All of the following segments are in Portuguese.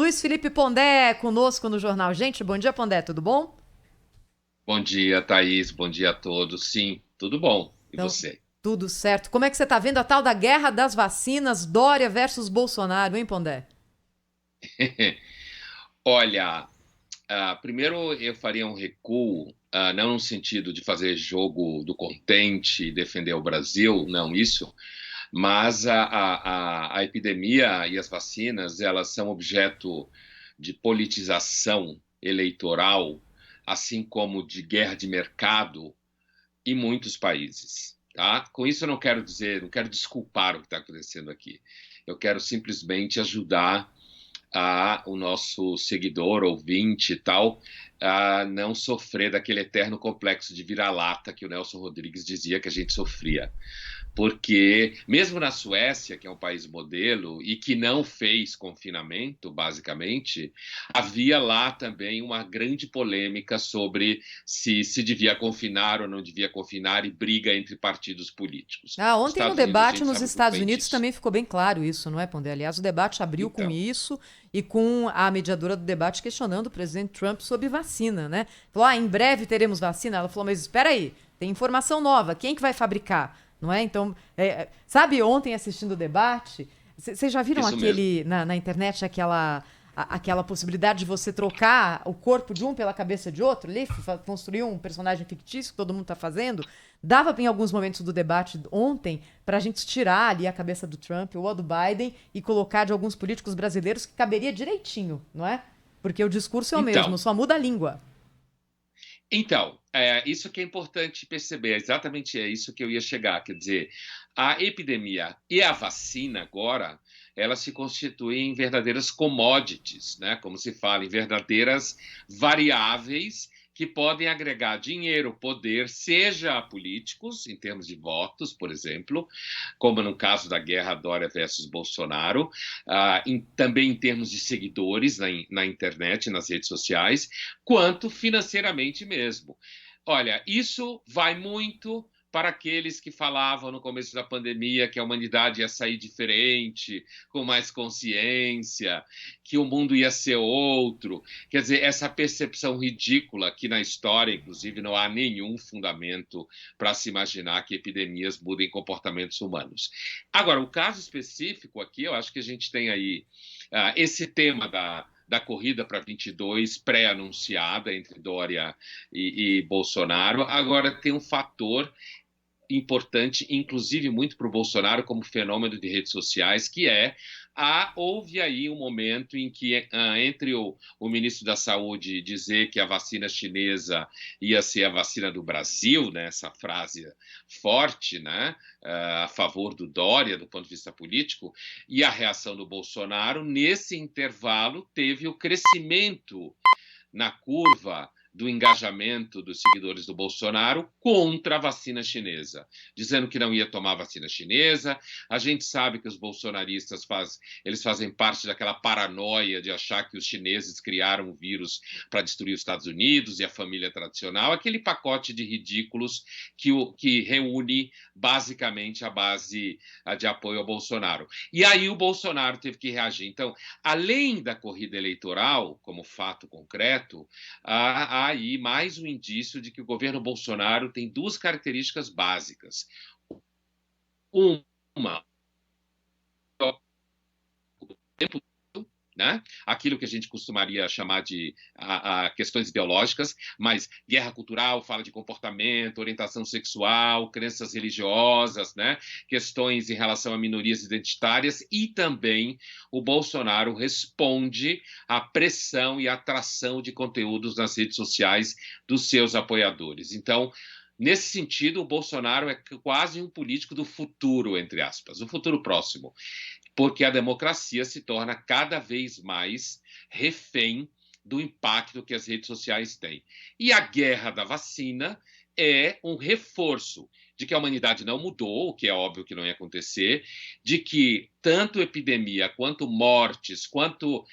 Luiz Felipe Pondé conosco no Jornal Gente. Bom dia, Pondé, tudo bom? Bom dia, Thaís. Bom dia a todos. Sim, tudo bom. E Então, você? tudo certo. Como é que você está vendo a tal da guerra das vacinas, Dória versus Bolsonaro, hein, Pondé? Olha, primeiro eu faria um recuo, não no sentido de fazer jogo do contente e defender o Brasil, não isso, mas a epidemia e as vacinas, elas são objeto de politização eleitoral, assim como de guerra de mercado em muitos países. Tá? Com isso, eu não quero dizer, não quero desculpar o que está acontecendo aqui. Eu quero simplesmente ajudar o nosso seguidor, ouvinte e tal, a não sofrer daquele eterno complexo de vira-lata que o Nelson Rodrigues dizia que a gente sofria. Porque, mesmo na Suécia, que é um país modelo e que não fez confinamento, basicamente, havia lá também uma grande polêmica sobre se devia confinar ou não devia confinar e briga entre partidos políticos. Ah, Os ontem no Estados Unidos, a debate gente nos sabe muito Estados bem Unidos disso. também ficou bem claro isso, não é, Pondé? Aliás, o debate abriu com Então, isso e com a mediadora do debate questionando o presidente Trump sobre vacina, né? Falou, em breve teremos vacina. Ela falou, mas espera aí, tem informação nova, quem que vai fabricar? Não é? Então, sabe, ontem assistindo o debate, vocês já viram isso mesmo. aquele, na internet, aquela possibilidade de você trocar o corpo de um pela cabeça de outro ali, construir um personagem fictício que todo mundo está fazendo? Dava em alguns momentos do debate ontem para a gente tirar ali a cabeça do Trump ou a do Biden e colocar de alguns políticos brasileiros que caberia direitinho, não é? Porque o discurso é o mesmo, Então, só muda a língua. Isso que é importante perceber, exatamente é isso que eu ia chegar. Quer dizer, a epidemia e a vacina agora, elas se constituem em verdadeiras commodities, né? Como se fala, em verdadeiras variáveis que podem agregar dinheiro, poder, seja a políticos, em termos de votos, por exemplo, como no caso da guerra Dória versus Bolsonaro, também em termos de seguidores na internet, nas redes sociais, quanto financeiramente mesmo. Olha, isso vai muito para aqueles que falavam no começo da pandemia que a humanidade ia sair diferente, com mais consciência, que o mundo ia ser outro. Quer dizer, essa percepção ridícula que na história, inclusive, não há nenhum fundamento para se imaginar que epidemias mudem comportamentos humanos. Agora, o caso específico aqui, eu acho que a gente tem aí esse tema da corrida para 22 pré-anunciada entre Dória e Bolsonaro. Agora tem um fator importante, inclusive muito para o Bolsonaro como fenômeno de redes sociais, que houve aí um momento em que, entre o ministro da Saúde dizer que a vacina chinesa ia ser a vacina do Brasil, né, essa frase forte, né, a favor do Dória, do ponto de vista político, e a reação do Bolsonaro, nesse intervalo, teve o crescimento na curva do engajamento dos seguidores do Bolsonaro contra a vacina chinesa, dizendo que não ia tomar a vacina chinesa. A gente sabe que os bolsonaristas eles fazem parte daquela paranoia de achar que os chineses criaram o vírus para destruir os Estados Unidos e a família tradicional, aquele pacote de ridículos que reúne basicamente a base de apoio ao Bolsonaro. E aí o Bolsonaro teve que reagir. Então, além da corrida eleitoral, como fato concreto, há aí mais um indício de que o governo Bolsonaro tem duas características básicas. Uma, o tempo, né? Aquilo que a gente costumaria chamar de questões ideológicas, mas guerra cultural fala de comportamento, orientação sexual, crenças religiosas, né? Questões em relação a minorias identitárias, e também o Bolsonaro responde à pressão e atração de conteúdos nas redes sociais dos seus apoiadores. Então, nesse sentido, o Bolsonaro é quase um político do futuro, entre aspas, o futuro próximo, porque a democracia se torna cada vez mais refém do impacto que as redes sociais têm. E a guerra da vacina é um reforço de que a humanidade não mudou, o que é óbvio que não ia acontecer, de que tanto epidemia, quanto mortes, quanto,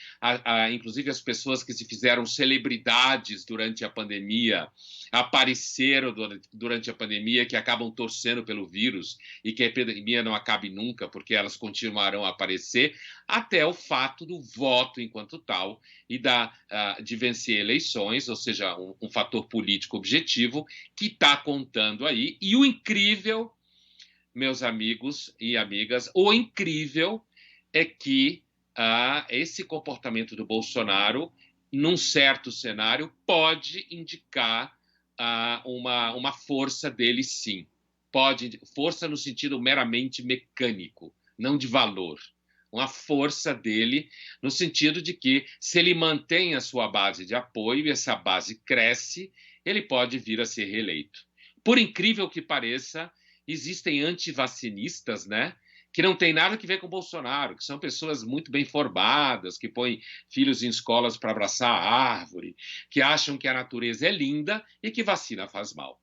inclusive, as pessoas que se fizeram celebridades durante a pandemia, apareceram durante a pandemia, que acabam torcendo pelo vírus e que a epidemia não acabe nunca, porque elas continuarão a aparecer, até o fato do voto enquanto tal e de vencer eleições, ou seja, um fator político objetivo que está contando aí. E o incrível, meus amigos e amigas, o incrível é que esse comportamento do Bolsonaro, num certo cenário, pode indicar uma força dele, sim. Força no sentido meramente mecânico, não de valor. Uma força dele no sentido de que, se ele mantém a sua base de apoio e essa base cresce, ele pode vir a ser reeleito. Por incrível que pareça, existem antivacinistas, né, que não tem nada a ver com o Bolsonaro, que são pessoas muito bem formadas, que põem filhos em escolas para abraçar a árvore, que acham que a natureza é linda e que vacina faz mal.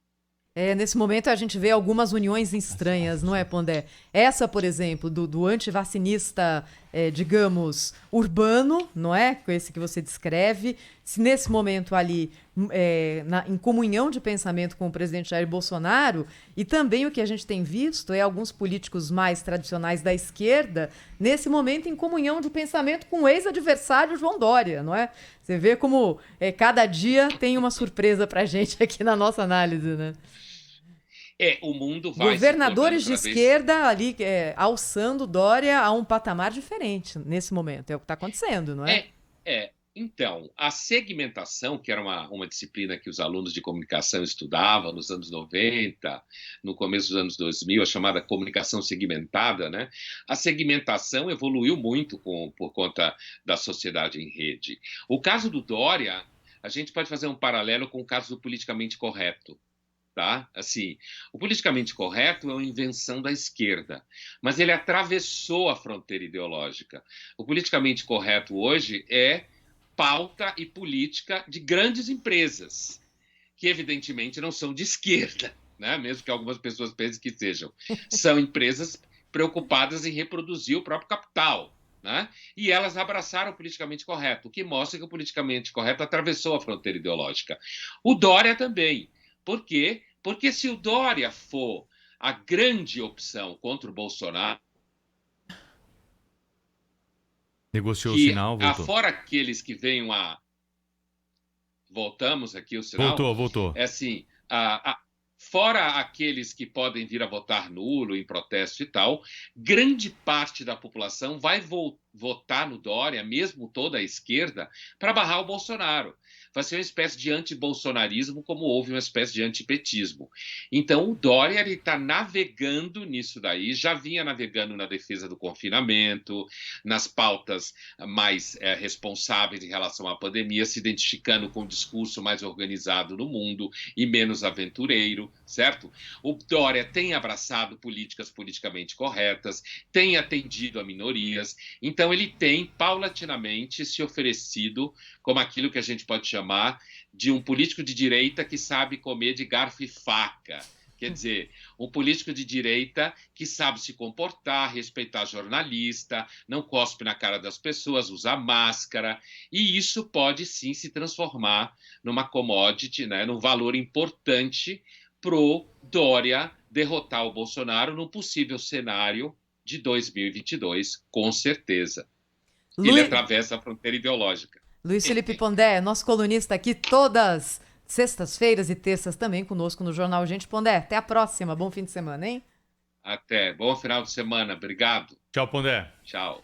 Nesse momento a gente vê algumas uniões estranhas, não é, Pondé? Essa, por exemplo, do antivacinista, digamos, urbano, não é? Com esse que você descreve. Se nesse momento ali, em comunhão de pensamento com o presidente Jair Bolsonaro, e também o que a gente tem visto é alguns políticos mais tradicionais da esquerda, nesse momento em comunhão de pensamento com o ex-adversário João Dória, não é? Você vê como cada dia tem uma surpresa pra gente aqui na nossa análise, né? O mundo vai governadores de esquerda ali alçando Dória a um patamar diferente nesse momento. É o que está acontecendo, não é? Então, a segmentação, que era uma disciplina que os alunos de comunicação estudavam nos anos 90, no começo dos anos 2000, a chamada comunicação segmentada, né? A segmentação evoluiu muito por conta da sociedade em rede. O caso do Dória, a gente pode fazer um paralelo com o caso do politicamente correto. Tá? Assim, o politicamente correto é uma invenção da esquerda, mas ele atravessou a fronteira ideológica. O politicamente correto hoje é pauta e política de grandes empresas, que evidentemente não são de esquerda, né? Mesmo que algumas pessoas pensem que sejam. São empresas preocupadas em reproduzir o próprio capital, né? E elas abraçaram o politicamente correto, o que mostra que o politicamente correto atravessou a fronteira ideológica. O Dória também. Por quê? Porque se o Dória for a grande opção contra o Bolsonaro, negociou o sinal, voltou. Fora aqueles que venham Voltamos aqui o sinal? Voltou. É assim, fora aqueles que podem vir a votar nulo em protesto e tal, grande parte da população vai votar no Dória, mesmo toda a esquerda, para barrar o Bolsonaro. Vai ser uma espécie de antibolsonarismo, como houve uma espécie de antipetismo. Então, o Dória está navegando nisso daí, já vinha navegando na defesa do confinamento, nas pautas mais responsáveis em relação à pandemia, se identificando com o discurso mais organizado no mundo e menos aventureiro, certo? O Dória tem abraçado políticas politicamente corretas, tem atendido a minorias, então ele tem, paulatinamente, se oferecido como aquilo que a gente pode chamar de um político de direita que sabe comer de garfo e faca. Quer dizer, um político de direita que sabe se comportar, respeitar jornalista, não cospe na cara das pessoas, usa máscara, e isso pode sim se transformar numa commodity, né, num valor importante pro Dória derrotar o Bolsonaro num possível cenário de 2022, com certeza. Ele atravessa a fronteira ideológica. Luiz Felipe Pondé, nosso colunista aqui todas sextas-feiras e terças também conosco no Jornal Gente. Pondé, até a próxima. Bom fim de semana, hein? Até. Bom final de semana. Obrigado. Tchau, Pondé. Tchau.